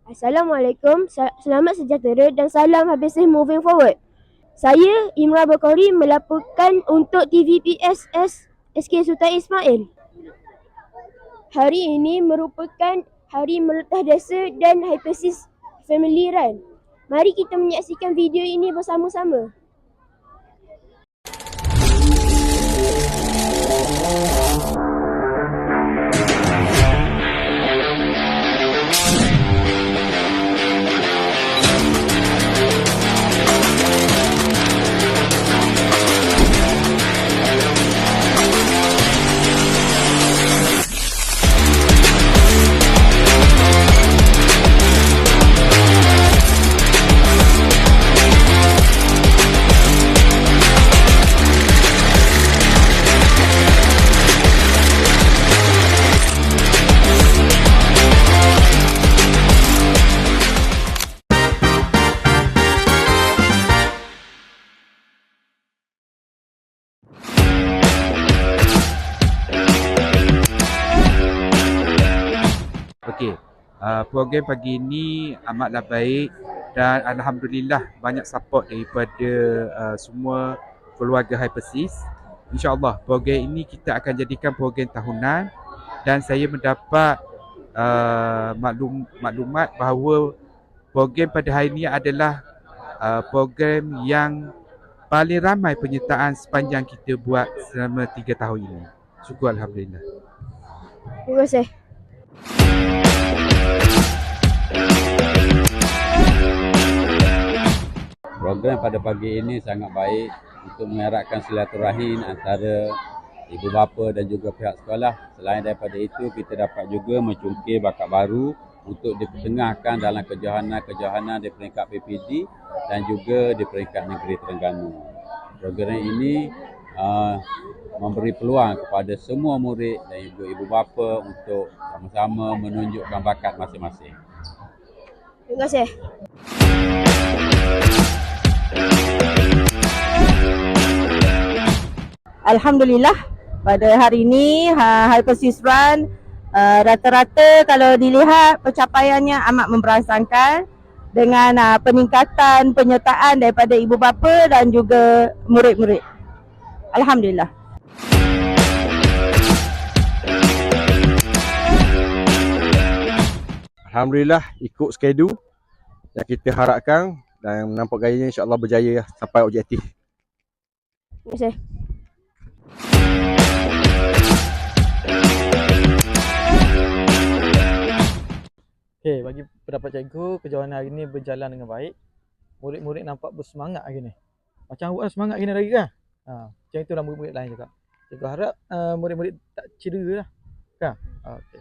Assalamualaikum, selamat sejahtera dan salam habis moving forward. Saya Imran Bukhari melaporkan untuk TVPS SK Sultan Ismail. Hari ini merupakan hari meletah desa dan Hypersys Family Run. Mari kita menyaksikan video ini bersama-sama. Okey, program pagi ini amatlah baik dan alhamdulillah banyak support daripada semua keluarga Hypersys. InsyaAllah program ini kita akan jadikan program tahunan dan saya mendapat maklumat bahawa program pada hari ini adalah program yang paling ramai penyertaan sepanjang kita buat selama 3 tahun ini. Syukur alhamdulillah. Terima kasih. Program pada pagi ini sangat baik untuk mengeratkan silaturahim antara ibu bapa dan juga pihak sekolah. Selain daripada itu, kita dapat juga mencungkil bakat baru untuk diketengahkan dalam kejohanan-kejohanan di peringkat PPD dan juga di peringkat negeri Terengganu. Program ini memberi peluang kepada semua murid dan ibu bapa untuk sama-sama menunjukkan bakat masing-masing. Terima kasih. Alhamdulillah pada hari ini Hypersys Run rata-rata kalau dilihat pencapaiannya amat memberangsangkan dengan peningkatan penyertaan daripada ibu bapa dan juga murid-murid. Alhamdulillah. Alhamdulillah ikut skedul yang kita harapkan dan nampak gayanya insya-Allah berjaya sampai objektif. Terima kasih. Okey, bagi pendapat cikgu, kejohanan hari ni berjalan dengan baik. Murid-murid nampak bersemangat hari ni. Macam awak semangat hari ni lagi kan? Macam itulah murid-murid lain juga. Cikgu harap murid-murid tak cedera lah. Kan? Okey.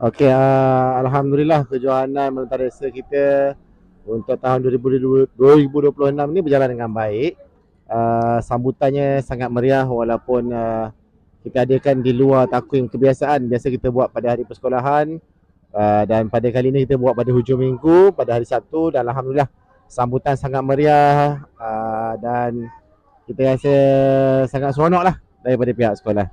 Okey, alhamdulillah kejohanan melentar desa kita untuk tahun 2026 ni berjalan dengan baik. Sambutannya sangat meriah walaupun kita adakan di luar takwim kebiasaan. Biasa kita buat pada hari persekolahan dan pada kali ini kita buat pada hujung minggu pada hari Sabtu dan alhamdulillah sambutan sangat meriah dan kita rasa sangat seronok lah daripada pihak sekolah.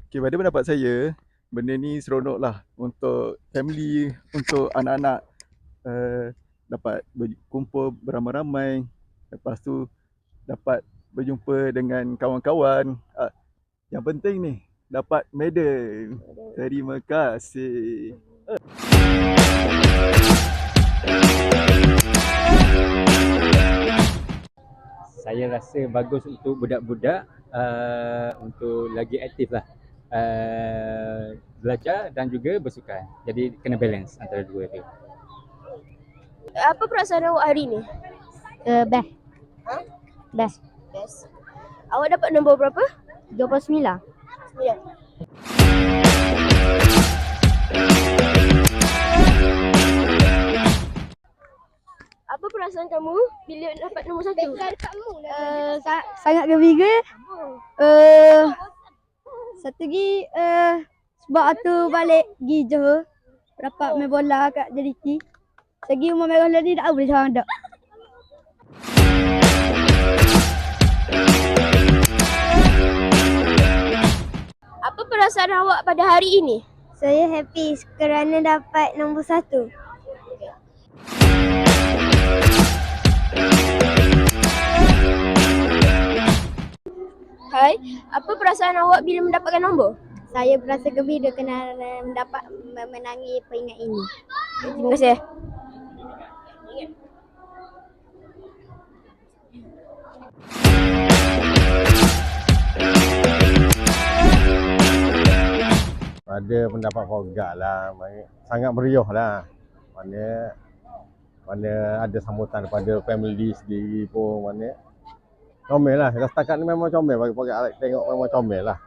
Okay, pada pendapat saya, benda ni seronok lah untuk family, untuk anak-anak dapat berkumpul beramai-ramai. Lepas tu dapat berjumpa dengan kawan-kawan. Yang penting ni, dapat medal. Terima kasih. Saya rasa bagus untuk budak-budak untuk lagi aktif lah. Belajar dan juga bersukan. Jadi kena balance antara dua tu. Apa perasaan awak hari ni? Best. Best. Best. Awak dapat nombor berapa? 29. 9. Apa perasaan kamu bila dapat nombor 1? Sangat gembira. Satu lagi sebab tu balik pergi Johor dapat main bola kat JDT. Segi rumah merah tadi tak boleh seorang dak. Apa perasaan awak pada hari ini? Saya happy kerana dapat nombor 1. Hai, apa perasaan awak bila mendapatkan nombor? Saya berasa gembira kerana dapat memenangi peringat ini. Terima kasih. Ada pendapat Fogak lah, sangat meriah lah. Mana ada sambutan daripada family sendiri pun, mana comel lah. Setakat ni memang comel, bagi Fogak tengok memang comel lah.